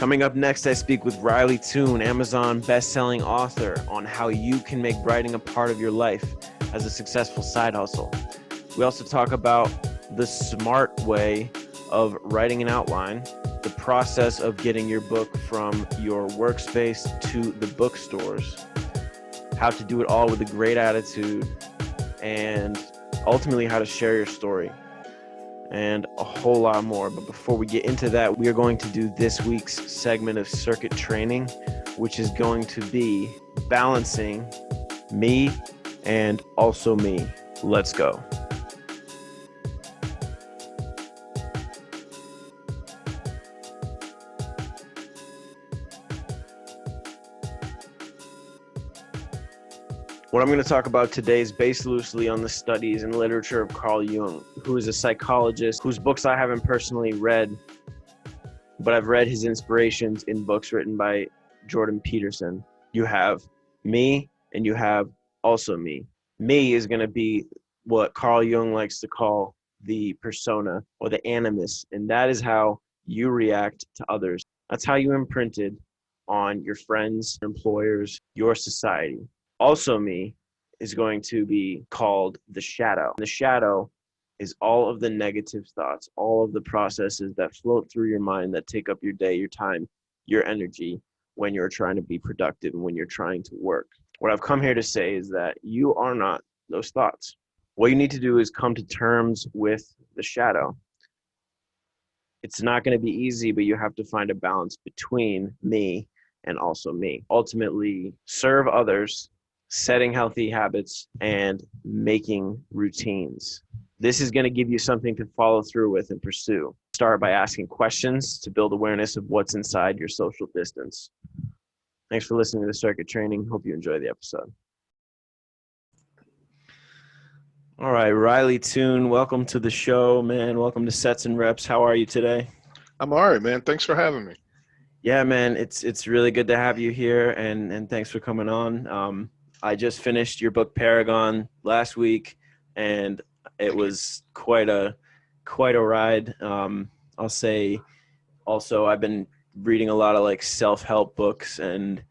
Coming up next, I speak with Riley Toon, Amazon best-selling author, on how you can make writing a part of your life as a successful side hustle. We also talk about the smart way of writing an outline, the process of getting your book from your workspace to the bookstores, how to do it all with a great attitude, and ultimately how to share your story, and a whole lot more. But before we get into that, we are going to do this week's segment of circuit training, which is going to be balancing me and also me. Let's go. What I'm going to talk about today is based loosely on the studies and literature of Carl Jung, who is a psychologist whose books I haven't personally read, but I've read his inspirations in books written by Jordan Peterson. You have me and you have also me. Me is going to be what Carl Jung likes to call the persona or the animus, and that is how you react to others. That's how you imprinted on your friends, employers, your society. Also me is going to be called the shadow. The shadow is all of the negative thoughts, all of the processes that float through your mind that take up your day, your time, your energy when you're trying to be productive and when you're trying to work. What I've come here to say is that you are not those thoughts. What you need to do is come to terms with the shadow. It's not going to be easy, but you have to find a balance between me and also me. Ultimately, serve others, setting healthy habits, and making routines. This is going to give you something to follow through with and pursue. Start by asking questions to build awareness of what's inside your social distance. Thanks for listening to the Circuit Training. Hope you enjoy the episode. All right, Riley Toon, welcome to the show, man. Welcome to Sets and Reps. How are you today? I'm all right, man. Thanks for having me. Yeah, man, it's really good to have you here, and thanks for coming on. I just finished your book Paragon last week, and it was quite a ride. I'll say also I've been reading a lot of like self-help books and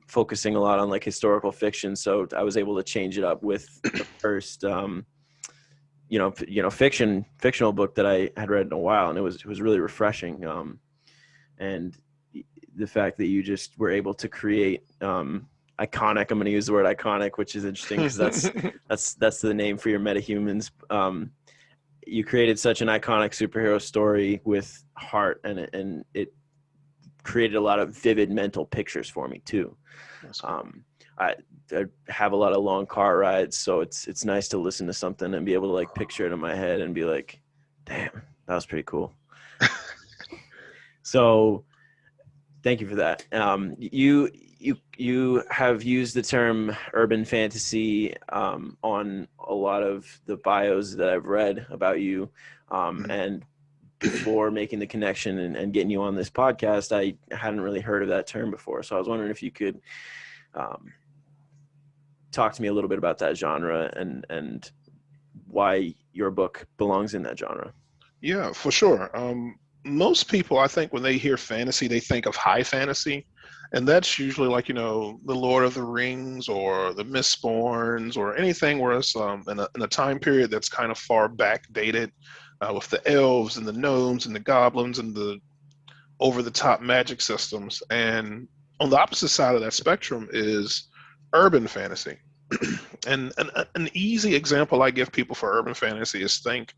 focusing a lot on like historical fiction, so I was able to change it up with the first fictional book that I had read in a while, and it was really refreshing. And the fact that you just were able to create iconic, I'm going to use the word iconic, which is interesting because that's the name for your metahumans. You created such an iconic superhero story with heart, and it created a lot of vivid mental pictures for me too. I have a lot of long car rides, so it's nice to listen to something and be able to like picture it in my head and be like, damn, that was pretty cool. So thank you for that. You have used the term urban fantasy on a lot of the bios that I've read about you. And before making the connection and getting you on this podcast, I hadn't really heard of that term before. So I was wondering if you could talk to me a little bit about that genre and why your book belongs in that genre. Yeah, for sure. Most people, I think, when they hear fantasy, they think of high fantasy. And that's usually like, the Lord of the Rings or the Mistborns or anything where it's in a time period that's kind of far back dated with the elves and the gnomes and the goblins and the over-the-top magic systems. And on the opposite side of that spectrum is urban fantasy. And an easy example I give people for urban fantasy is think,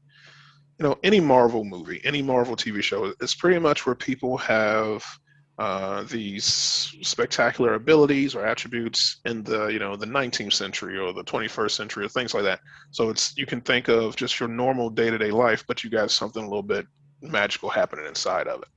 any Marvel movie, any Marvel TV show, it's pretty much where people have these spectacular abilities or attributes in the 19th century or the 21st century or things like that. So you can think of just your normal day-to-day life, but you got something a little bit magical happening inside of it.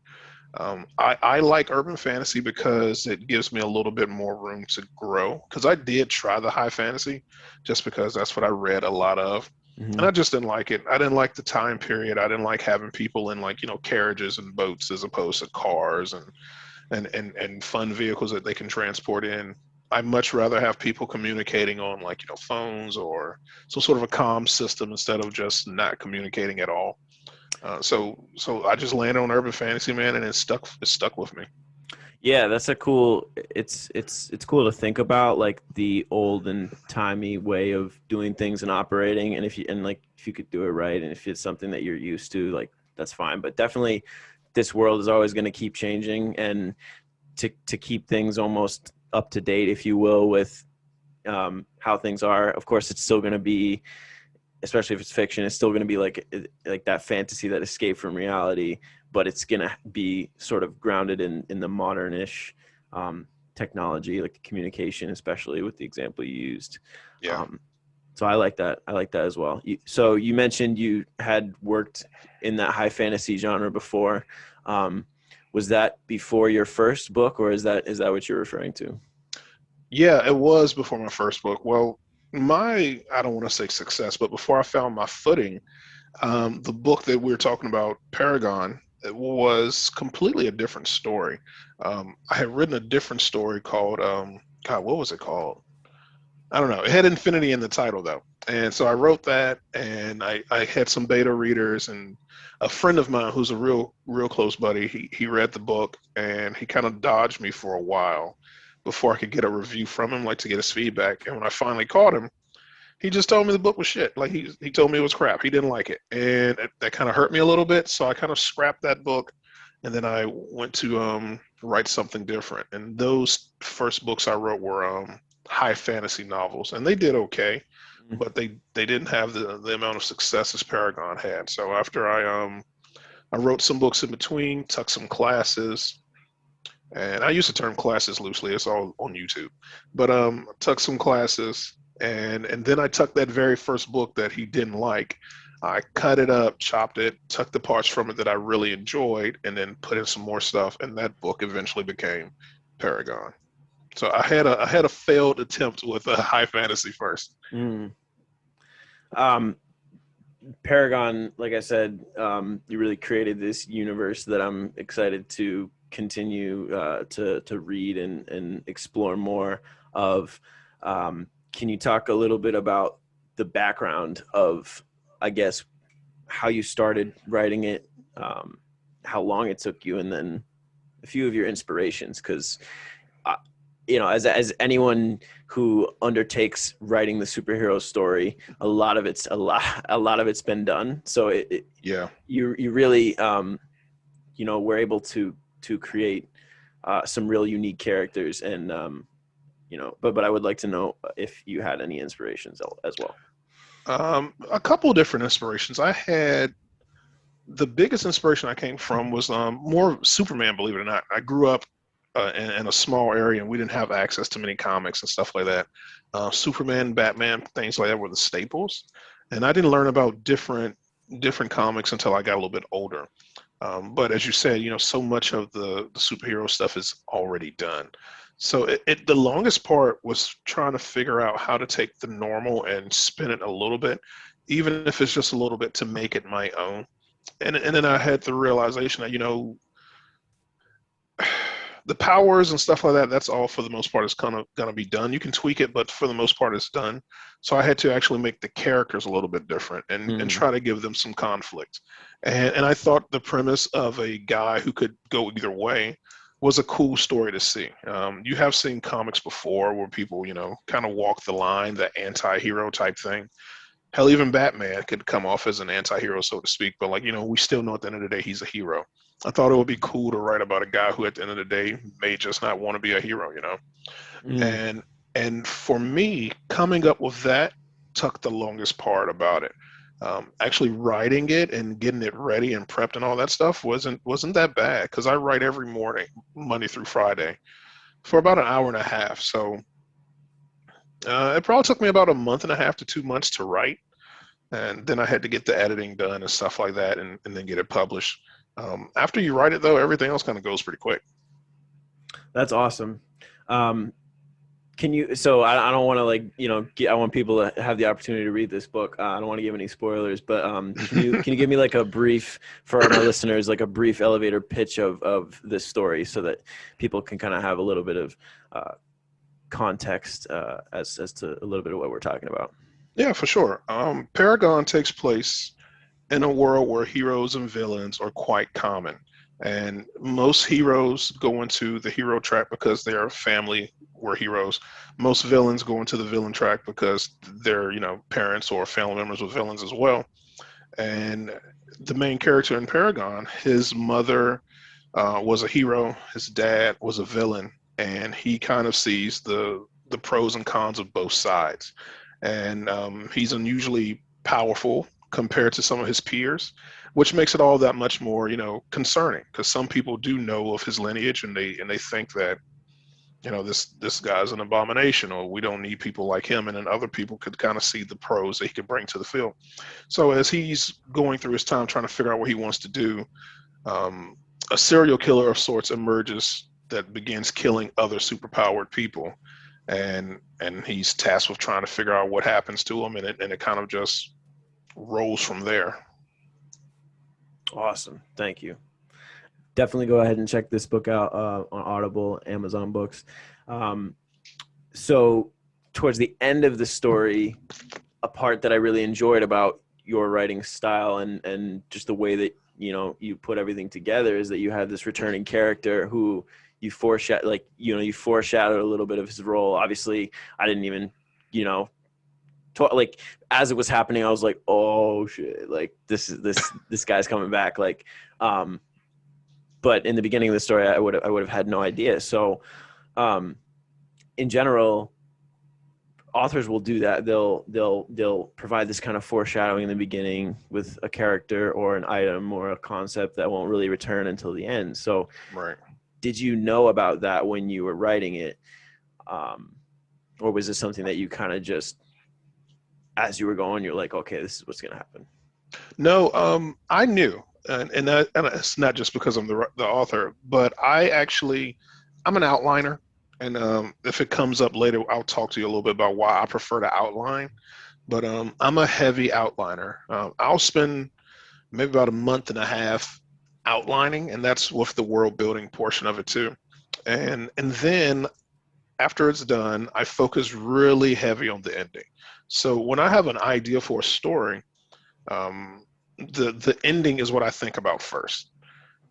I like urban fantasy because it gives me a little bit more room to grow, because I did try the high fantasy just because that's what I read a lot of. Mm-hmm. And I just didn't like it. I didn't like the time period. I didn't like having people in carriages and boats as opposed to cars and fun vehicles that they can transport in. I'd much rather have people communicating on phones or some sort of a comm system instead of just not communicating at all. So I just landed on urban fantasy, man, and it stuck with me. Yeah, that's a cool. It's cool to think about like the old and timey way of doing things and operating, and if you could do it right, and if it's something that you're used to, like that's fine. But definitely, this world is always going to keep changing, and to keep things almost up to date, if you will, with how things are. Of course, it's still going to be, especially if it's fiction, it's still going to be like that fantasy, that escape from reality, but it's going to be sort of grounded in the modernish um, technology, like communication, especially with the example you used. Yeah. Um, so I like that. I like that as well. So you mentioned you had worked in that high fantasy genre before. Um, was that before your first book, or is that what you're referring to? Yeah, it was before my first book. Well, I don't want to say success, but before I found my footing, the book that we are talking about, Paragon, it was completely a different story. I had written a different story called, God, what was it called? I don't know. It had infinity in the title though. And so I wrote that, and I had some beta readers, and a friend of mine who's a real close buddy, he read the book, and he kind of dodged me for a while before I could get a review from him, like to get his feedback. And when I finally caught him, he just told me the book was shit. Like he told me it was crap. He didn't like it, and that kind of hurt me a little bit. So I kind of scrapped that book, and then I went to write something different. And those first books I wrote were high fantasy novels, and they did okay, but they didn't have the amount of success as Paragon had. So after I wrote some books in between, took some classes, and I use the term classes loosely. It's all on YouTube, but took some classes, and then I took that very first book that he didn't like. I cut it up, chopped it, took the parts from it that I really enjoyed, and then put in some more stuff. And that book eventually became Paragon. So I had a failed attempt with a high fantasy first. Mm. Um, Paragon, like I said, you really created this universe that I'm excited to continue to read and explore more of. Can you talk a little bit about the background of, I guess, how you started writing it, um, how long it took you, and then a few of your inspirations? Because as anyone who undertakes writing the superhero story, a lot of it's been done. So Yeah. you really were able to create some real unique characters, and but I would like to know if you had any inspirations as well. A couple different inspirations. I had the biggest inspiration I came from was more Superman. Believe it or not, I grew up in a small area, and we didn't have access to many comics and stuff like that. Superman, Batman, things like that were the staples, and I didn't learn about different comics until I got a little bit older. But as you said, so much of the superhero stuff is already done. So the longest part was trying to figure out how to take the normal and spin it a little bit, even if it's just a little bit, to make it my own. And then I had the realization that the powers and stuff like that, that's all for the most part is kind of going to be done. You can tweak it, but for the most part it's done. So I had to actually make the characters a little bit different, and Mm. try to give them some conflict. And I thought the premise of a guy who could go either way was a cool story to see. You have seen comics before where people, kind of walk the line, the anti-hero type thing. Hell, even Batman could come off as an anti-hero, so to speak, but like, we still know at the end of the day he's a hero. I thought it would be cool to write about a guy who at the end of the day may just not want to be a hero. Mm. And for me, coming up with that took the longest part about it. Actually writing it and getting it ready and prepped and all that stuff wasn't that bad, because I write every morning, Monday through Friday, for about an hour and a half. So it probably took me about a month and a half to 2 months to write, and then I had to get the editing done and stuff like that, and then get it published. After you write it, though, everything else kind of goes pretty quick. That's awesome. Um, Can you? So I don't want to I want people to have the opportunity to read this book. I don't want to give any spoilers, but can you give me like a brief for my listeners, like a brief elevator pitch of this story, so that people can kind of have a little bit of context as to a little bit of what we're talking about. Yeah, for sure. Paragon takes place in a world where heroes and villains are quite common. And most heroes go into the hero track because their family were heroes. Most villains go into the villain track because their, parents or family members were villains as well. And the main character in Paragon, his mother was a hero, his dad was a villain, and he kind of sees the pros and cons of both sides. And he's unusually powerful compared to some of his peers, which makes it all that much more, concerning, because some people do know of his lineage and they think that, this guy's an abomination, or we don't need people like him. And then other people could kind of see the pros that he could bring to the field. So as he's going through his time trying to figure out what he wants to do, um, a serial killer of sorts emerges that begins killing other superpowered people, and he's tasked with trying to figure out what happens to him, and it kind of just rolls from there. Awesome. Thank you. Definitely go ahead and check this book out on Audible, Amazon Books. So towards the end of the story, a part that I really enjoyed about your writing style and just the way that, you put everything together is that you have this returning character who you foreshadowed a little bit of his role. Obviously, I didn't even, like as it was happening, I was like, oh shit, like this guy's coming back. Like, but in the beginning of the story, I would have had no idea. So, in general, authors will do that. They'll provide this kind of foreshadowing in the beginning with a character or an item or a concept that won't really return until the end. So, Right. did you know about that when you were writing it, or was this something that you kind of just, as you were going, you're like, okay, this is what's gonna happen? No, I knew, and it's not just because I'm the author, but I'm an outliner, and if it comes up later, I'll talk to you a little bit about why I prefer to outline. But I'm a heavy outliner. I'll spend maybe about a month and a half outlining, and that's with the world building portion of it too. And then after it's done, I focus really heavy on the ending. So when I have an idea for a story, um, the ending is what I think about first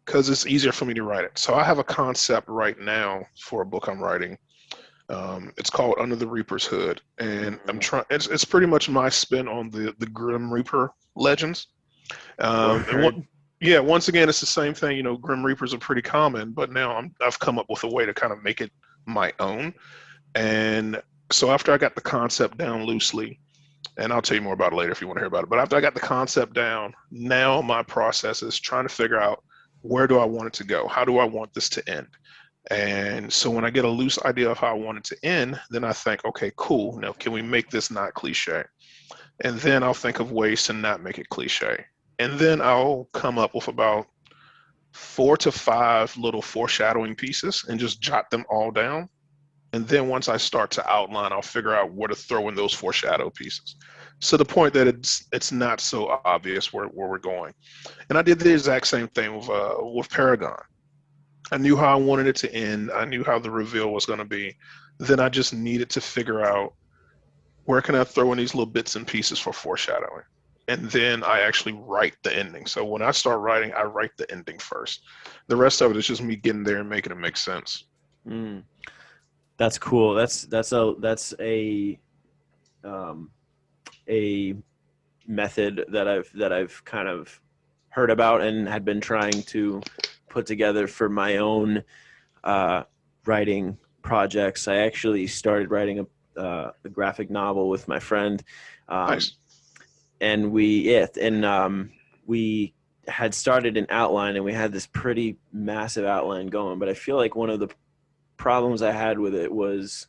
because it's easier for me to write it. So I have a concept right now for a book I'm writing. It's called Under the Reaper's Hood, and I'm trying. It's pretty much my spin on the Grim Reaper legends. And what, Word. yeah, once again, it's the same thing. Grim Reapers are pretty common, but now I've come up with a way to kind of make it my own. And so after I got the concept down loosely, and I'll tell you more about it later if you want to hear about it. But after I got the concept down, now my process is trying to figure out where do I want it to go? How do I want this to end? And so when I get a loose idea of how I want it to end, then I think, okay, cool. Now, can we make this not cliche? And then I'll think of ways to not make it cliche. And then I'll come up with about 4 to 5 little foreshadowing pieces and just jot them all down. And then once I start to outline, I'll figure out where to throw in those foreshadow pieces. So the point that it's not so obvious where we're going. And I did the exact same thing with Paragon. I knew how I wanted it to end. I knew how the reveal was going to be. Then I just needed to figure out where can I throw in these little bits and pieces for foreshadowing. And then I actually write the ending. So when I start writing, I write the ending first. The rest of it is just me getting there and making it make sense. Mm, that's cool. That's a method that I've kind of heard about and had been trying to put together for my own writing projects. I actually started writing a graphic novel with my friend, Nice. and we had started an outline, and we had this pretty massive outline going. But I feel like one of the problems I had with it was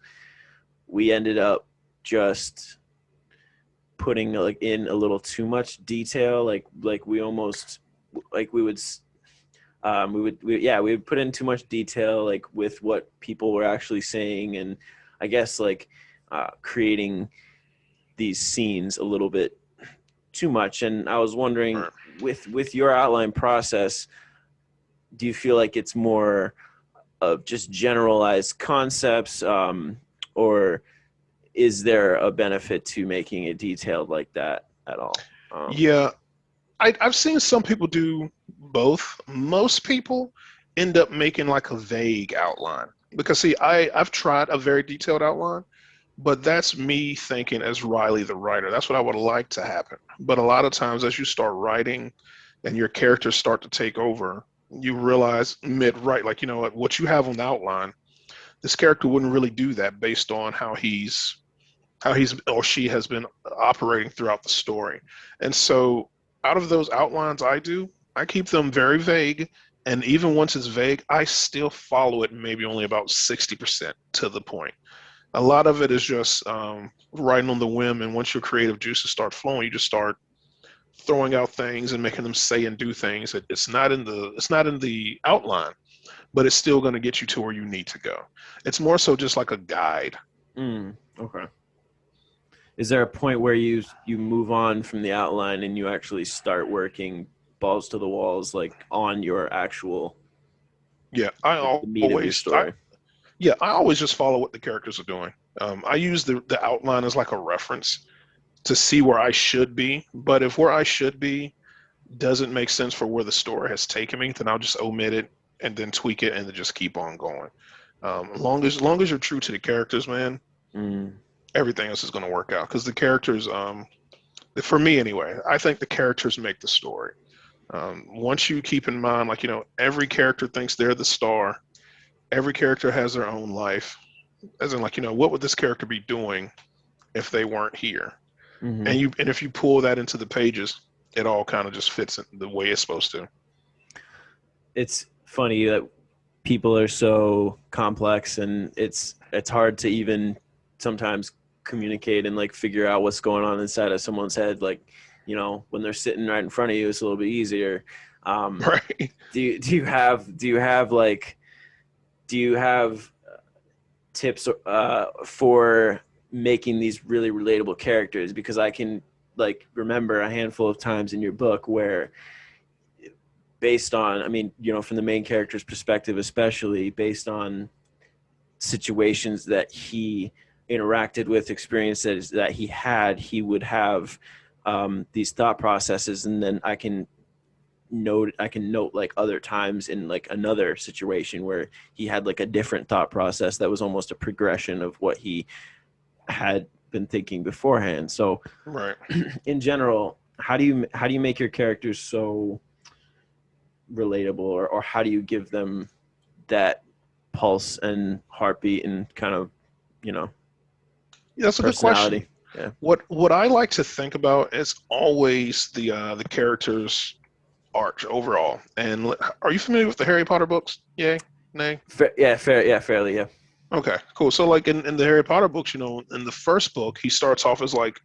we ended up just putting like in a little too much detail. Like we almost like we would put in too much detail, like with what people were actually saying, and I guess like creating these scenes a little bit too much. And I was wondering, with your outline process, do you feel like it's more of just generalized concepts, or is there a benefit to making it detailed like that at all? Yeah, I've seen some people do both. Most people end up making like a vague outline because see, I've tried a very detailed outline, but that's me thinking as Riley the writer. That's what I would like to happen. But a lot of times, as you start writing and your characters start to take over, you realize mid-write, like, you know what you have on the outline, this character wouldn't really do that based on how he's or she has been operating throughout the story. And so out of those outlines I keep them very vague. And even once it's vague, I still follow it maybe only about 60% to the point. A lot of it is just writing on the whim. And once your creative juices start flowing, you just start throwing out things and making them say and do things. It's not in the outline, but it's still going to get you to where you need to go. It's more so just like a guide. Okay. Is there a point where you move on from the outline and you actually start working balls to the walls, like on your actual Yeah, the meat of your story? I always just follow what the characters are doing. I use the outline as like a reference to see where I should be. But if where I should be doesn't make sense for where the story has taken me, then I'll just omit it and then tweak it and then just keep on going. Long as you're true to the characters, man, Mm. everything else is going to work out because the characters, for me anyway, I think the characters make the story. Once you keep in mind, like, every character thinks they're the star. Every character has their own life, as in, like, what would this character be doing if they weren't here? Hmm. And if you pull that into the pages, it all kind of just fits in the way it's supposed to. It's funny that people are so complex, and it's hard to even sometimes communicate and like figure out what's going on inside of someone's head. Like, when they're sitting right in front of you, it's a little bit easier. Right. Do you have tips for making these really relatable characters? Because I can like remember a handful of times in your book where, based on, I mean, from the main character's perspective, especially based on situations that he interacted with, experiences that he had, he would have these thought processes, and then I can note like other times in like another situation where he had like a different thought process that was almost a progression of what he had been thinking beforehand. So Right. in general, how do you make your characters so relatable, or how do you give them that pulse and heartbeat and kind of, you know, Yeah, that's a good question. personality? Yeah. What I like to think about is always the character's arc overall. And are you familiar with the Harry Potter books? Yay, nay. Yeah, fair. Yeah, fairly. Yeah. Okay, cool. So like in the Harry Potter books, in the first book, he starts off as like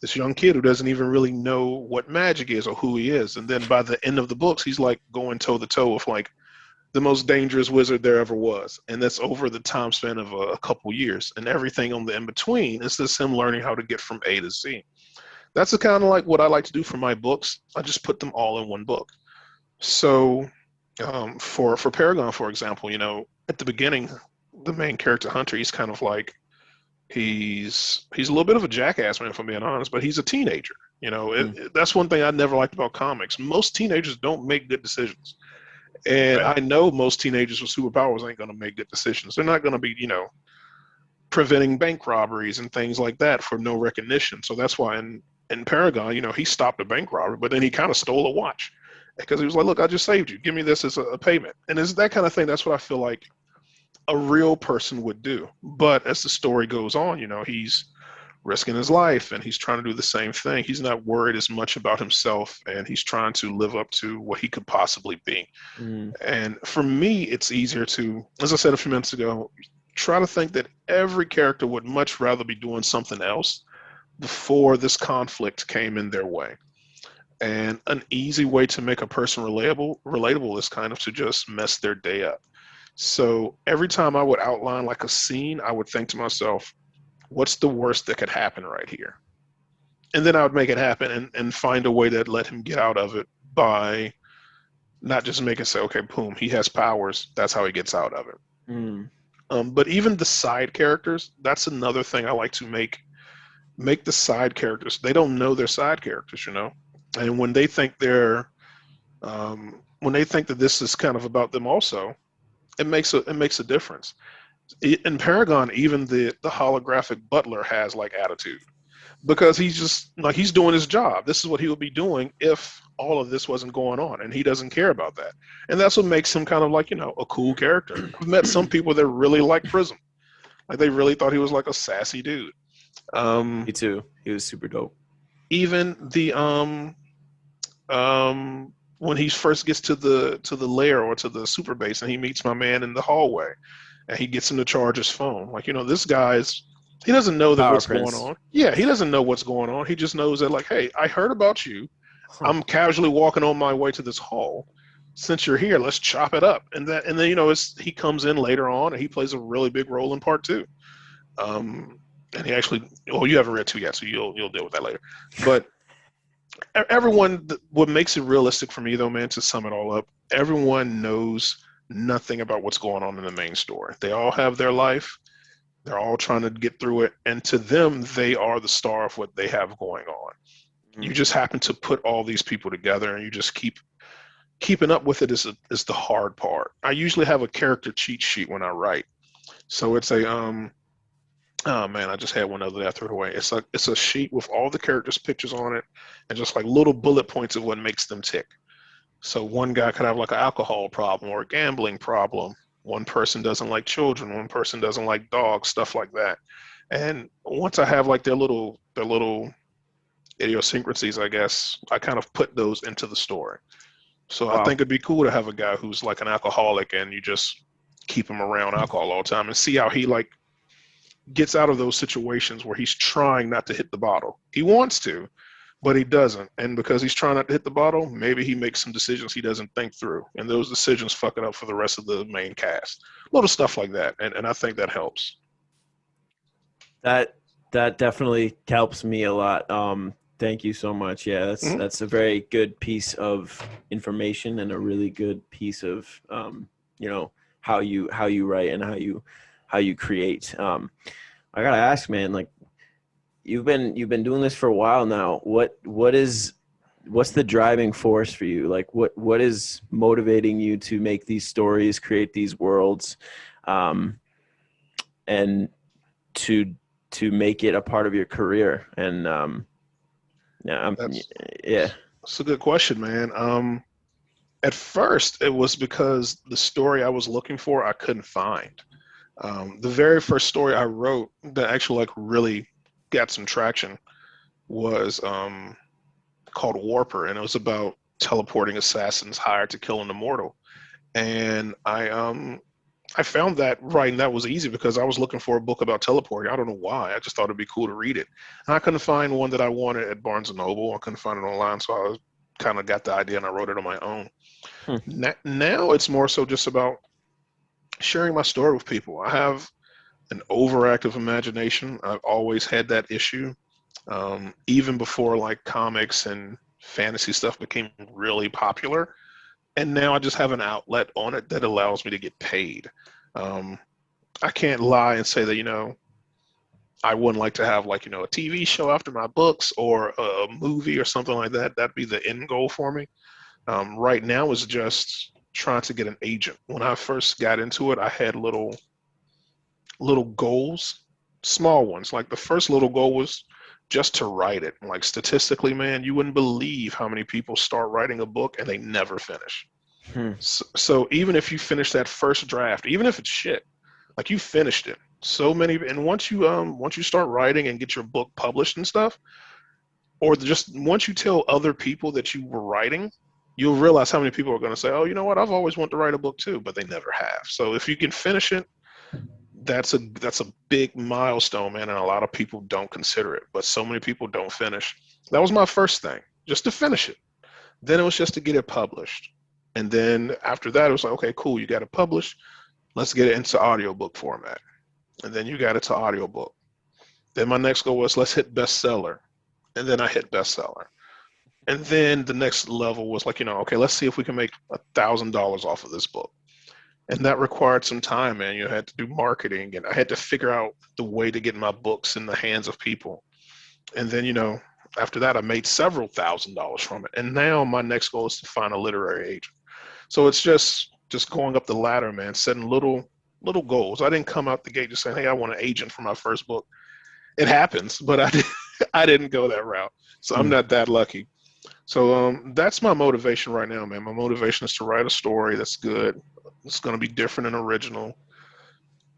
this young kid who doesn't even really know what magic is or who he is. And then by the end of the books, he's like going toe to toe with like the most dangerous wizard there ever was. And that's over the time span of a couple years. And everything on the in between is just him learning how to get from A to Z. That's the kind of like what I like to do for my books. I just put them all in one book. So for Paragon, for example, at the beginning, the main character Hunter, he's kind of like he's a little bit of a jackass, man, if I'm being honest, but he's a teenager. Mm. That's one thing I never liked about comics. Most teenagers don't make good decisions, and Right. I know most teenagers with superpowers ain't going to make good decisions. They're not going to be, preventing bank robberies and things like that for no recognition. So that's why in Paragon, he stopped a bank robbery, but then he kind of stole a watch because he was like, "Look, I just saved you. Give me this as a payment." And it's that kind of thing. That's what I feel like a real person would do. But as the story goes on, he's risking his life and he's trying to do the same thing. He's not worried as much about himself and he's trying to live up to what he could possibly be. Mm. And for me, it's easier to, as I said a few minutes ago, try to think that every character would much rather be doing something else before this conflict came in their way. And an easy way to make a person relatable is kind of to just mess their day up. So every time I would outline like a scene, I would think to myself, what's the worst that could happen right here? And then I would make it happen and find a way that let him get out of it by not just making say, okay, boom, he has powers. That's how he gets out of it. Mm. But even the side characters, that's another thing I like to make the side characters. They don't know they're side characters. And when they think that this is kind of about them also, it makes a difference. In Paragon, even the holographic butler has like attitude because he's just like he's doing his job. This is what he would be doing if all of this wasn't going on, and he doesn't care about that. And that's what makes him kind of like a cool character. I've met some people that really like Prism, like they really thought he was like a sassy dude. Me too. He was super dope. Even the when he first gets to the lair or to the super base, and he meets my man in the hallway, and he gets him to charge his phone. Like, this guy's he doesn't know that Power what's going Prince. on. Yeah, he doesn't know what's going on. He just knows that, like, hey, I heard about you. Huh. I'm casually walking on my way to this hall. Since you're here, let's chop it up. And then he comes in later on and he plays a really big role in part two. And he actually, well, you haven't read two yet, so you'll deal with that later. But everyone, what makes it realistic for me though, man, to sum it all up, everyone knows nothing about what's going on in the main story. They all have their life. They're all trying to get through it, and to them, they are the star of what they have going on. You Mm. just happen to put all these people together, and you just keeping up with it is the hard part. I usually have a character cheat sheet when I write, so it's a oh man, I just had one other day. I threw it away. It's a sheet with all the characters' pictures on it, and just like little bullet points of what makes them tick. So one guy could have like an alcohol problem or a gambling problem. One person doesn't like children. One person doesn't like dogs. Stuff like that. And once I have like their little idiosyncrasies, I guess I kind of put those into the story. So I Wow. think it'd be cool to have a guy who's like an alcoholic, and you just keep him around alcohol all the time and see how he like gets out of those situations where he's trying not to hit the bottle. He wants to, but he doesn't. And because he's trying not to hit the bottle, maybe he makes some decisions he doesn't think through. And those decisions fuck it up for the rest of the main cast. Little stuff like that. And I think that helps. That that definitely helps me a lot. Thank you so much. Yeah, that's Mhm. that's a very good piece of information and a really good piece of you know how you write and how you create. I gotta ask, man, like you've been doing this for a while now. What's the driving force for you? Like what is motivating you to make these stories, create these worlds, um, and to to make it a part of your career? And yeah, That's, yeah. that's a good question, man. At first, it was because the story I was looking for, I couldn't find. The very first story I wrote that actually like really got some traction was called Warper, and it was about teleporting assassins hired to kill an immortal. And I found that writing that was easy because I was looking for a book about teleporting. I don't know why. I just thought it'd be cool to read it. And I couldn't find one that I wanted at Barnes and Noble. I couldn't find it online, so I kind of got the idea and I wrote it on my own. Hmm. Now it's more so just about sharing my story with people. I have an overactive imagination. I've always had that issue, even before like comics and fantasy stuff became really popular. And now I just have an outlet on it that allows me to get paid. Um, I can't lie and say that I wouldn't like to have like a TV show after my books or a movie or something like that. That'd be the end goal for me. Right now is just trying to get an agent. When I first got into it, I had little goals, small ones. Like the first little goal was just to write it. Like statistically, man, you wouldn't believe how many people start writing a book and they never finish. Hmm. So even if you finish that first draft, even if it's shit, like you finished it. So many, and once you start writing and get your book published and stuff, or just once you tell other people that you were writing, you'll realize how many people are going to say, "Oh, you know what? I've always wanted to write a book too," but they never have. So if you can finish it, that's a big milestone, man, and a lot of people don't consider it. But so many people don't finish. That was my first thing, just to finish it. Then it was just to get it published. And then after that, it was like, okay, cool, you got it published. Let's get it into audiobook format. And then you got it to audiobook. Then my next goal was let's hit bestseller. And then I hit bestseller. And then the next level was like, okay, let's see if we can make $1,000 off of this book. And that required some time, man. You had to do marketing, and I had to figure out the way to get my books in the hands of people. And then, After that, I made several $1,000s from it. And now my next goal is to find a literary agent. So it's just going up the ladder, man, setting little goals. I didn't come out the gate just saying, hey, I want an agent for my first book. It happens, but I didn't go that route. So I'm not that lucky. So that's my motivation right now, man. My motivation is to write a story that's good. It's going to be different and original.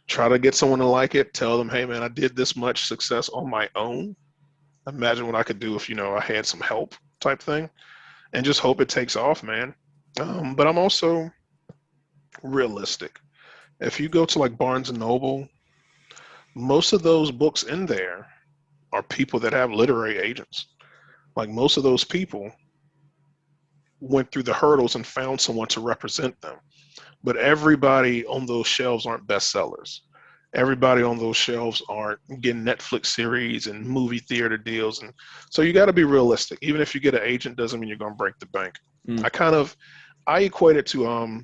Try to get someone to like it. Tell them, hey, man, I did this much success on my own. Imagine what I could do if, I had some help type thing. And just hope it takes off, man. But I'm also realistic. If you go to like Barnes and Noble, most of those books in there are people that have literary agents. Like most of those people went through the hurdles and found someone to represent them. But everybody on those shelves aren't bestsellers. Everybody on those shelves aren't getting Netflix series and movie theater deals. And so you got to be realistic. Even if you get an agent, doesn't mean you're going to break the bank. I equate it to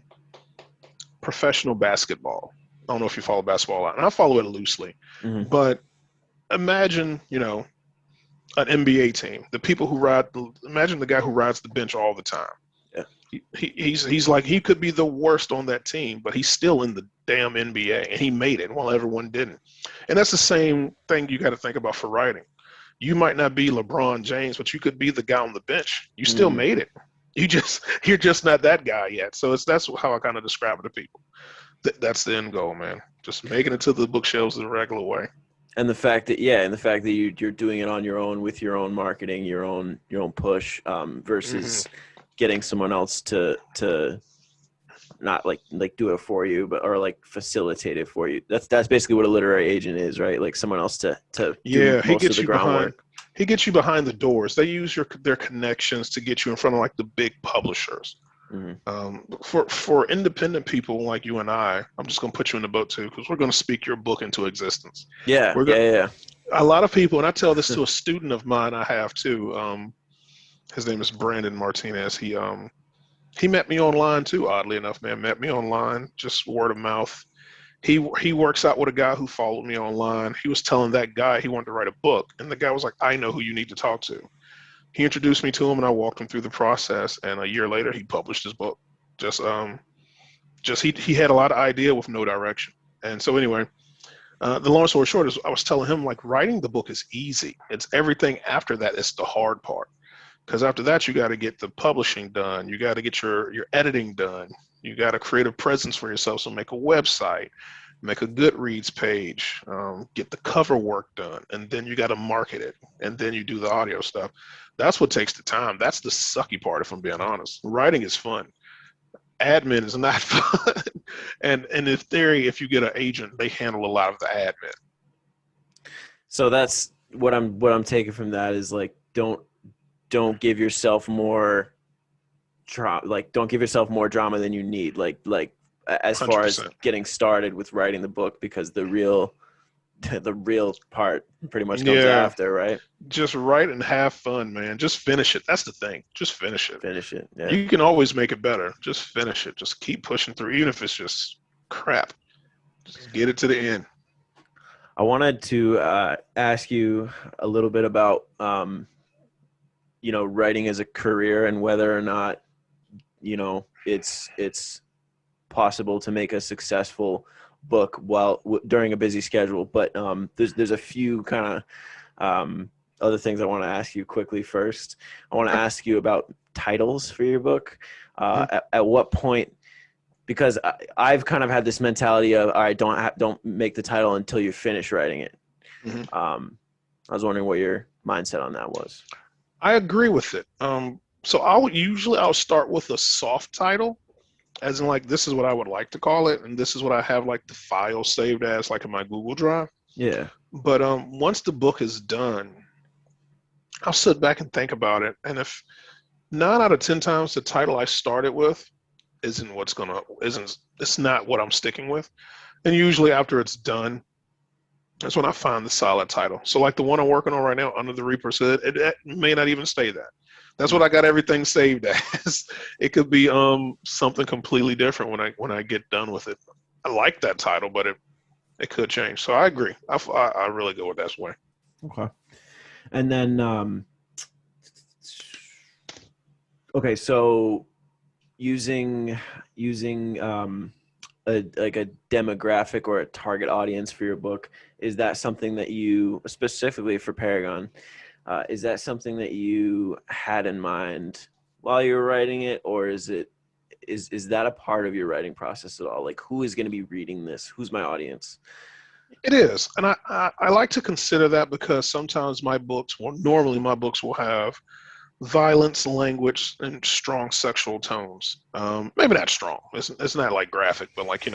professional basketball. I don't know if you follow basketball a lot, and I follow it loosely. But imagine, an NBA team, the people who imagine the guy who rides the bench all the time. Yeah. He's like, he could be the worst on that team, but he's still in the damn NBA, and he made it while everyone didn't. And that's the same thing you got to think about for writing. You might not be LeBron James, but you could be the guy on the bench. You still made it. You're just not that guy yet. So that's how I kind of describe it to people. That's the end goal, man. Just making it to the bookshelves the regular way. And the fact that you're doing it on your own with your own marketing, your own push, versus getting someone else to not like do it for you, but or like facilitate it for you. That's basically what a literary agent is, right? Like someone else to do most of the groundwork. He gets you behind the doors. They use their connections to get you in front of like the big publishers. For independent people like you and I'm just going to put you in the boat too, because we're going to speak your book into existence. Yeah. A lot of people, and I tell this to a student of mine I have too. His name is Brandon Martinez. He met me online too, oddly enough, man. Met me online, just word of mouth. He works out with a guy who followed me online. He was telling that guy he wanted to write a book, and the guy was like, I know who you need to talk to. He introduced me to him, and I walked him through the process. And a year later, he published his book. He had a lot of idea with no direction. And so anyway, the long story short is I was telling him, like, writing the book is easy. It's everything after that is the hard part. Because after that, you got to get the publishing done. You got to get your editing done. You got to create a presence for yourself. So make a website, make a Goodreads page, get the cover work done, and then you got to market it, and then you do the audio stuff. That's what takes the time. That's the sucky part, if I'm being honest. Writing is fun. Admin is not fun. And in theory, if you get an agent, they handle a lot of the admin. So that's what I'm taking from that is like don't give yourself more don't give yourself more drama than you need. Like as 100%. Far as getting started with writing the book, because the real part pretty much comes after, right? Just write and have fun, man. Just finish it. That's the thing. Just finish it. Finish it. Yeah. You can always make it better. Just finish it. Just keep pushing through, even if it's just crap. Just get it to the end. I wanted to ask you a little bit about writing as a career and whether or not it's possible to make a successful book during a busy schedule. But there's a few kind of other things I want to ask you quickly. First, I want to ask you about titles for your book. At what point, because I've kind of had this mentality of, all right, don't make the title until you finish writing it. I was wondering what your mindset on that was. I agree with it. So I'll start with a soft title, as in like, this is what I would like to call it, and this is what I have like the file saved as, like in my Google Drive. Yeah. But once the book is done, I'll sit back and think about it. And if 9 out of 10 times the title I started with it's not what I'm sticking with, and usually after it's done, that's when I find the solid title. So like the one I'm working on right now, Under the Reaper's Hood, it may not even stay that. That's what I got everything saved as. It could be something completely different when I get done with it. I like that title, but it could change. So I agree. I really go with that way. Okay. And then Okay, so using a demographic or a target audience for your book, is that something that you, specifically for Paragon, is that something that you had in mind while you were writing it, or is that a part of your writing process at all? Like, who is going to be reading this? Who's my audience? It is, and I like to consider that because sometimes normally my books will have violence, language, and strong sexual tones. Maybe not strong. It's not like graphic, but like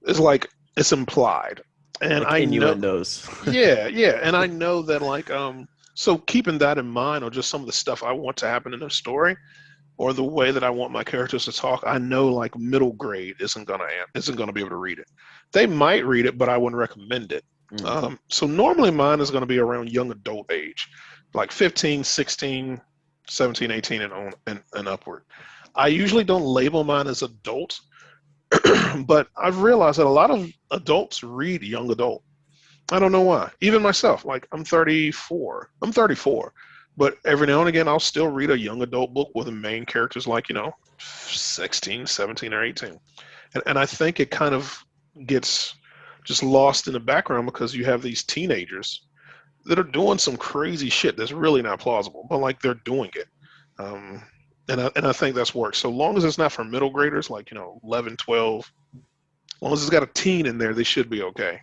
it's like it's implied. And Like I know, innuendos. yeah, yeah, and I know that so keeping that in mind, or just some of the stuff I want to happen in the story, or the way that I want my characters to talk, I know like middle grade isn't gonna be able to read it. They might read it, but I wouldn't recommend it. Mm, So normally mine is going to be around young adult age, like 15, 16, 17, 18, and upward. I usually don't label mine as adult, but I've realized that a lot of adults read young adult. I don't know why. Even myself, like I'm 34. I'm 34. But every now and again, I'll still read a young adult book with the main characters like, 16, 17, or 18. And I think it kind of gets just lost in the background because you have these teenagers that are doing some crazy shit that's really not plausible, but like they're doing it. Um, and I think that's works. So long as it's not for middle graders, like, 11, 12, as long as it's got a teen in there, they should be okay.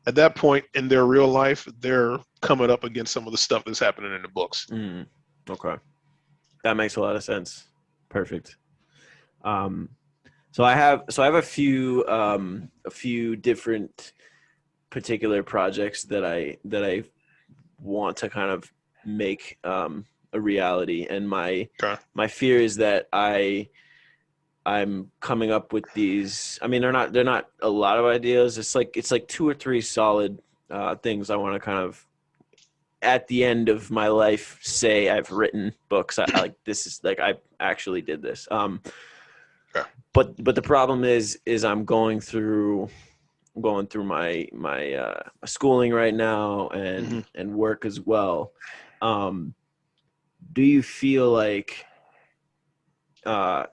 At that point in their real life, they're coming up against some of the stuff that's happening in the books. mm, okay, that makes a lot of sense. Perfect. Um, so I have a few different particular projects that I want to kind of make a reality, and Okay. my fear is that I'm coming up with these. I mean, they're not a lot of ideas. It's like two or three solid things I want to kind of, at the end of my life, say I've written books. I like, this is like, I actually did this. Okay. But the problem is I'm going through my schooling right now, Hmm. and work as well. Um, do you feel like uh,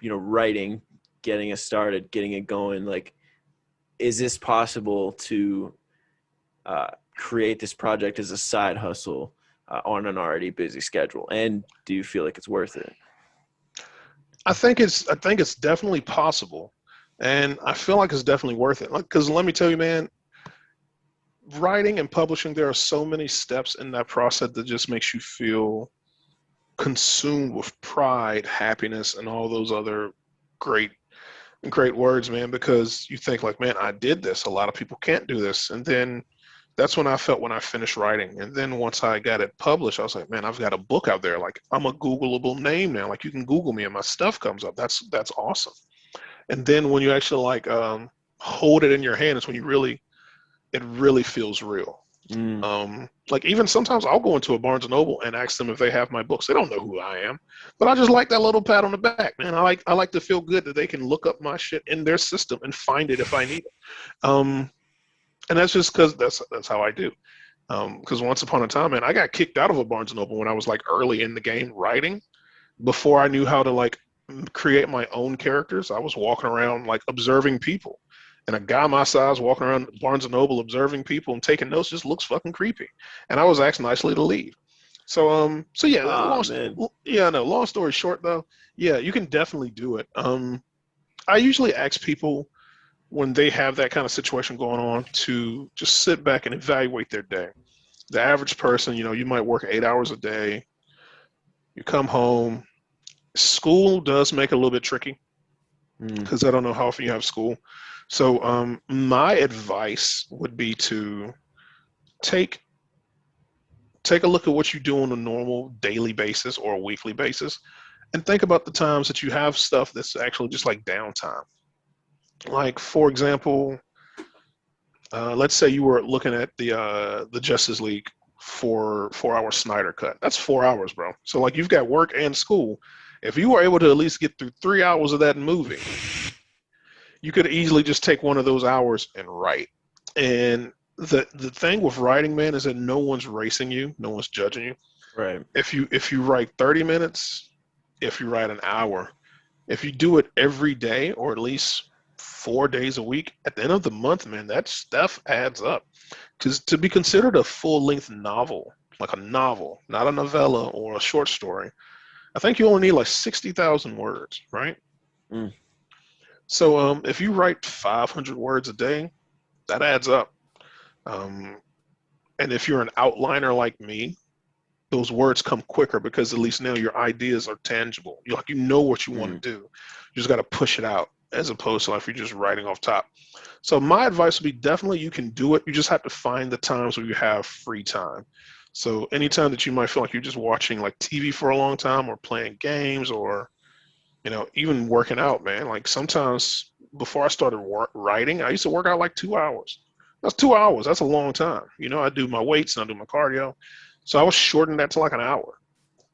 writing, getting it started, getting it going, like, is this possible to create this project as a side hustle on an already busy schedule? And do you feel like it's worth it? I think it's definitely possible, and I feel like it's definitely worth it. Like, because let me tell you, man, writing and publishing, there are so many steps in that process that just makes you feel consumed with pride, happiness, and all those other great great words, man, because you think like, man, I did this. A lot of people can't do this. And then that's when I felt when I finished writing. And then once I got it published, I was like, man, I've got a book out there. Like, I'm a Googleable name now. Like, you can Google me and my stuff comes up. That's awesome. And then when you actually hold it in your hand, it's when it really feels real. Mm, Like, even sometimes I'll go into a Barnes and Noble and ask them if they have my books. They don't know who I am, but I just like that little pat on the back, man. I like to feel good that they can look up my shit in their system and find it if I need it. Um, and that's just because that's how I do. Because once upon a time, man, I got kicked out of a Barnes and Noble when I was like early in the game writing. Before I knew how to like create my own characters, I was walking around like observing people. And a guy my size walking around Barnes and Noble observing people and taking notes just looks fucking creepy. And I was asked nicely to leave. So yeah, ah, man. yeah, no, long story short though, yeah, you can definitely do it. I usually ask people when they have that kind of situation going on to just sit back and evaluate their day. The average person, you might work 8 hours a day, you come home. School does make it a little bit tricky Mm, because I don't know how often you have school. So my advice would be to take take a look at what you do on a normal daily basis or a weekly basis, and think about the times that you have stuff that's actually just like downtime. Like, for example, let's say you were looking at the Justice League for 4 hour Snyder cut. That's 4 hours, bro. So like, you've got work and school. If you were able to at least get through 3 hours of that movie, you could easily just take one of those hours and write. And the thing with writing, man, is that no one's racing you, no one's judging you. right. If you write 30 minutes, if you write an hour. If you do it every day or at least 4 days a week, at the end of the month, man, that stuff adds up. Because to be considered a full-length novel, like a novel, not a novella or a short story, I think you only need like 60,000 words, right? Mm. So if you write 500 words a day, that adds up. Um, and if you're an outliner like me, those words come quicker because at least now your ideas are tangible. You know what you want Mm. to do. You just got to push it out as opposed to like if you're just writing off top. So my advice would be definitely you can do it. You just have to find the times where you have free time. So anytime that you might feel like you're just watching like TV for a long time or playing games or even working out, man. Like sometimes before I started writing, I used to work out like 2 hours. That's 2 hours. That's a long time. I do my weights and I do my cardio. So I was shortening that to like an hour.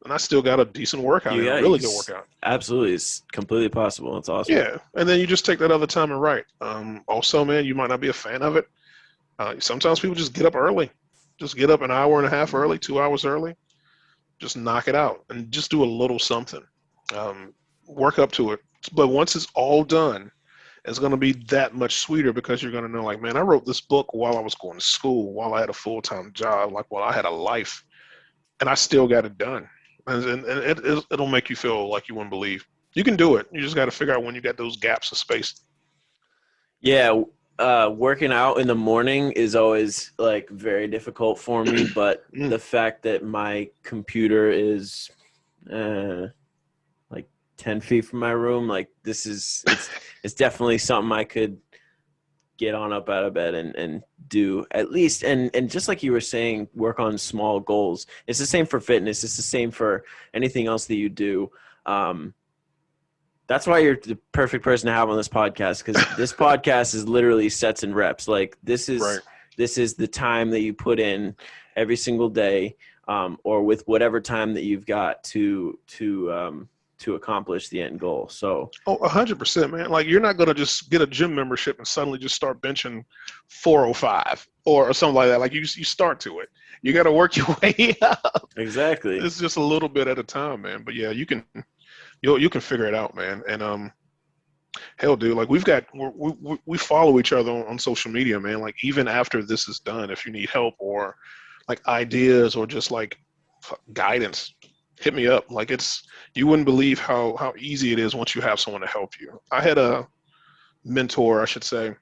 And I still got a decent workout in, a really good workout. Absolutely. It's completely possible. It's awesome. Yeah. And then you just take that other time and write. Also, man, you might not be a fan of it. Sometimes people just get up early. Just get up an hour and a half early, 2 hours early. Just knock it out and just do a little something. Work up to it. But once it's all done, it's going to be that much sweeter because you're going to know, like, man, I wrote this book while I was going to school, while I had a full-time job, like while I had a life, and I still got it done. And it'll make you feel like you wouldn't believe. You can do it. You just got to figure out when you got those gaps of space. Yeah, working out in the morning is always like very difficult for me, but the fact that my computer is like 10 feet from my room, like it's definitely something I could get on up out of bed and do at least. And just like you were saying, work on small goals. It's the same for fitness. It's the same for anything else that you do. That's why you're the perfect person to have on this podcast, because this podcast is literally sets and reps. Like this is the time that you put in every single day, or with whatever time that you've got to accomplish the end goal. So 100%, man. Like you're not gonna just get a gym membership and suddenly just start benching 405 or something like that. Like you start to it. You got to work your way up. Exactly. It's just a little bit at a time, man. But yeah, you can figure it out, man. And hell, dude, like we follow each other on social media, man. Like even after this is done, if you need help or like ideas or just like guidance, hit me up. Like you wouldn't believe how easy it is once you have someone to help you. I had a mentor, I should say,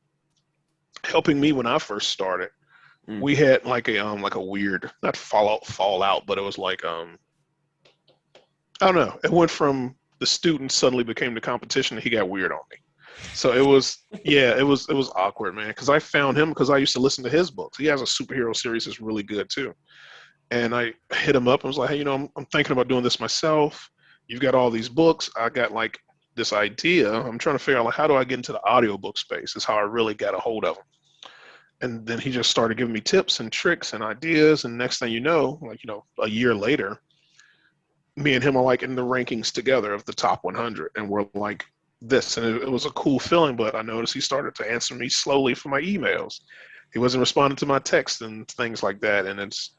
helping me when I first started. We had like a weird, not fallout, but it was like I don't know. It went from the student suddenly became the competition, and he got weird on me. So it was awkward, man. Because I found him because I used to listen to his books. He has a superhero series that's really good too. And I hit him up and was like, hey, I'm thinking about doing this myself. You've got all these books. I got like this idea. I'm trying to figure out like how do I get into the audiobook space is how I really got a hold of him. And then he just started giving me tips and tricks and ideas. And next thing you know, like, a year later, me and him are like in the rankings together of the top 100. And we're like this. And it was a cool feeling, but I noticed he started to answer me slowly for my emails. He wasn't responding to my texts and things like that. And it's,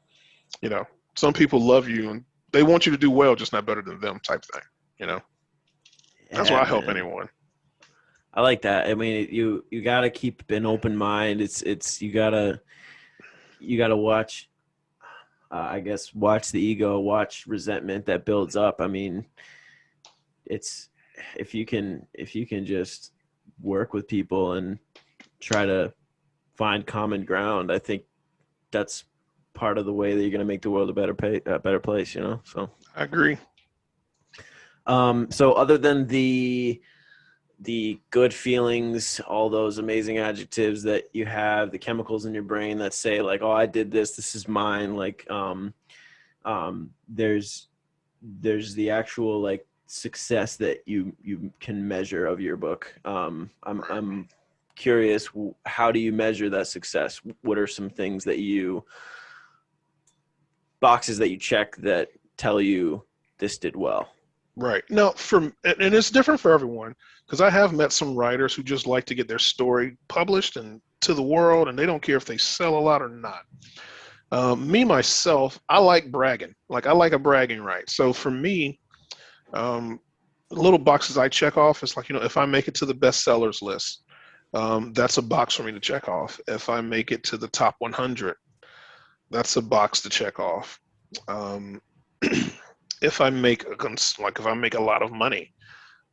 some people love you and they want you to do well, just not better than them type thing, That's why I help anyone. I like that. I mean, you got to keep an open mind. It's you got to watch, I guess, watch the ego, watch resentment that builds up. I mean, it's, if you can just work with people and try to find common ground, I think that's part of the way that you're going to make the world a better place, So I agree. So other than the good feelings, all those amazing adjectives that you have, the chemicals in your brain that say like, oh, I did this is mine. Like, there's the actual like success that you can measure of your book. I'm curious, how do you measure that success? What are some things that boxes that you check that tell you this did well? Right. Now, and it's different for everyone, because I have met some writers who just like to get their story published and to the world, and they don't care if they sell a lot or not. Me, myself, I like bragging. Like, I like a bragging right. So for me, Um, Little boxes I check off is like, if I make it to the bestsellers list, that's a box for me to check off. If I make it to the top 100, that's a box to check off. Um, if I make if I make a lot of money,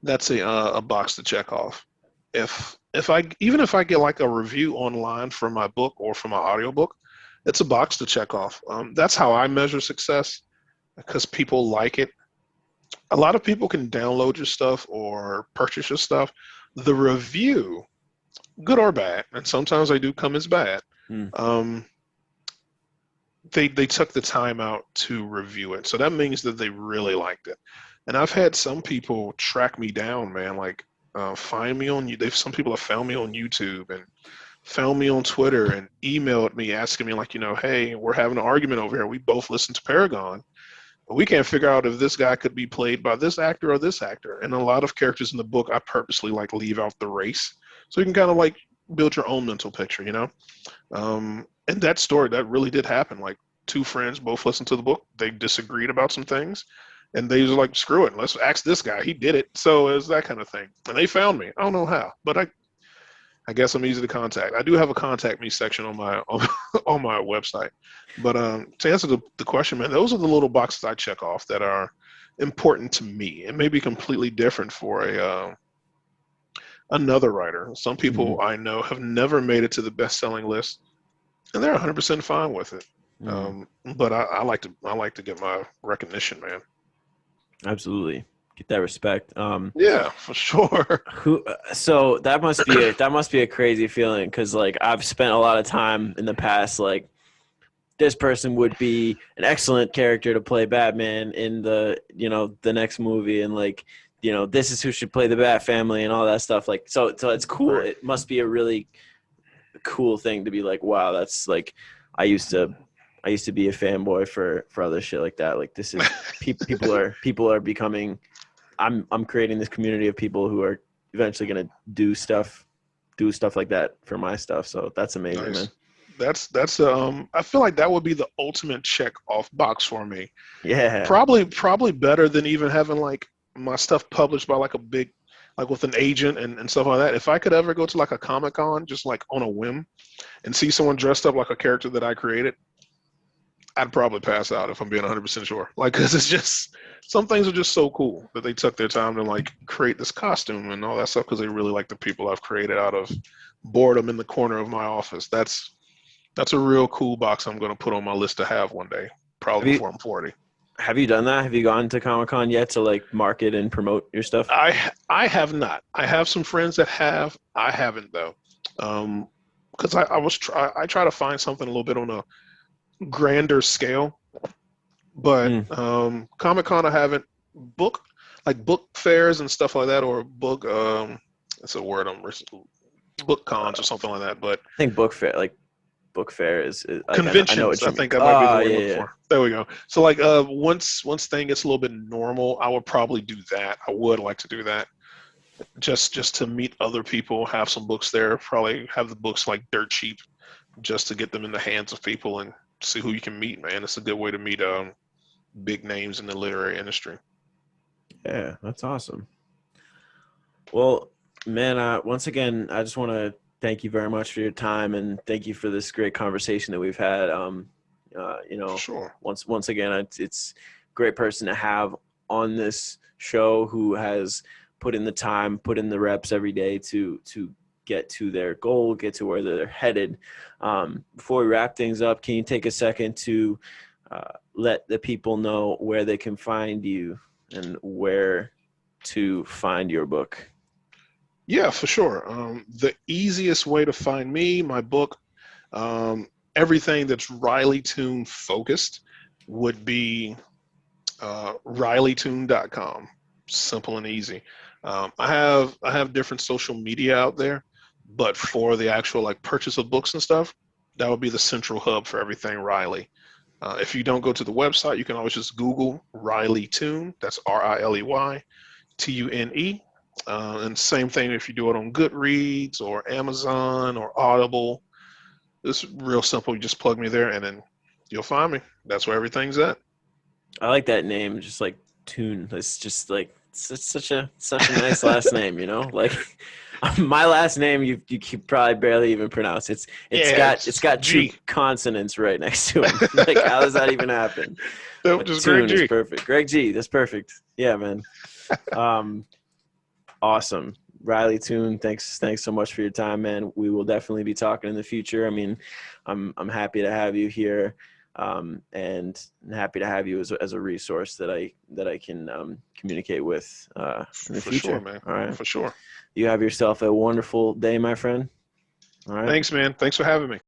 that's a box to check off. If I even if I get like a review online for my book or for my audiobook, it's a box to check off. That's how I measure success because people like it. A lot of people can download your stuff or purchase your stuff. The review, good or bad, and sometimes they do come as bad. Mm. Um, they took the time out to review it, so that means that they really liked it. And I've had some people track me down, man, like find me on you. They've Some people have found me on YouTube and found me on Twitter and emailed me asking me like, hey, we're having an argument over here. We both listen to Paragon, but we can't figure out if this guy could be played by this actor or this actor. And a lot of characters in the book, I purposely like leave out the race, so you can kind of like build your own mental picture, And that story, that really did happen. Like two friends both listened to the book. They disagreed about some things, and they was like, "Screw it, let's ask this guy. He did it." So it was that kind of thing. And they found me. I don't know how, but I guess I'm easy to contact. I do have a contact me section on my on my website. But to answer the question, man, those are the little boxes I check off that are important to me. It may be completely different for a another writer. Some Mhm. people I know have never made it to the best-selling list, and they're 100% fine with it. Mhm. But I like to get my recognition, man. Absolutely. Get that respect. Yeah, for sure. Who? So that must be a crazy feeling because like I've spent a lot of time in the past like this person would be an excellent character to play Batman in the next movie and like this is who should play the Bat family and all that stuff like so it's cool. Right. It must be a really cool thing to be like wow that's like I used to I used to be a fanboy for other shit like that like this is people are becoming I'm creating this community of people who are eventually going to do stuff like that for my stuff so that's amazing man. Nice. That's I feel like that would be the ultimate check off box for me. Yeah. Probably better than even having like my stuff published by like a big like with an agent and stuff like that. If I could ever go to like a Comic Con just like on a whim and see someone dressed up like a character that I created, I'd probably pass out if I'm being 100% sure. Like, cause it's just some things are just so cool that they took their time to like create this costume and all that stuff because they really like the people I've created out of boredom in the corner of my office. That's a real cool box I'm going to put on my list to have one day, probably Have you before I'm 40. have you done that? Have you gone to Comic Con yet to like market and promote your stuff? I have not. I have some friends that have. I haven't though, because I try to find something a little bit on a grander scale. But Mm. Comic Con I haven't. Book fairs and stuff like that, or book that's a word book cons or something like that. But I think book fair is I know conventions, what I you mean. think that might be the Oh word I'm yeah, looking yeah. for. There we go. So like once thing gets a little bit normal, I would probably do that. I would like to do that. Just to meet other people, have some books there, probably have the books like dirt cheap just to get them in the hands of people and see who you can meet, man. It's a good way to meet big names in the literary industry. Yeah, that's awesome. Well, man, once again, I just want to thank you very much for your time and thank you for this great conversation that we've had. You For know, sure. once again, it's a great person to have on this show who has put in the time, put in the reps every day to get to their goal, get to where they're headed. Before we wrap things up, can you take a second to let the people know where they can find you and where to find your book? Yeah, for sure. The easiest way to find me, my book, everything that's Riley Tune focused would be rileytune.com. Simple and easy. I have different social media out there, but for the actual like purchase of books and stuff, that would be the central hub for everything Riley. If you don't go to the website, you can always just Google Riley Tune. That's RILEYTUNE. And same thing if you do it on Goodreads or Amazon or Audible. It's real simple. You just plug me there and then you'll find me. That's where everything's at. I like that name. Just like Tune. It's just like it's such a nice last name, you know. Like my last name, you could probably barely even pronounce. Yeah, It's it's got two G. consonants right next to it. Like how does that even happen? Nope, But just Greg Tune is G. perfect. Greg G. That's perfect. Yeah, man. Um, awesome. Riley Toon, thanks so much for your time, man. We will definitely be talking in the future. I mean, I'm happy to have you here, and happy to have you as a resource that I can communicate with in the For sure, future. man. All right. For sure. You have yourself a wonderful day, my friend. All right. Thanks, man. Thanks for having me.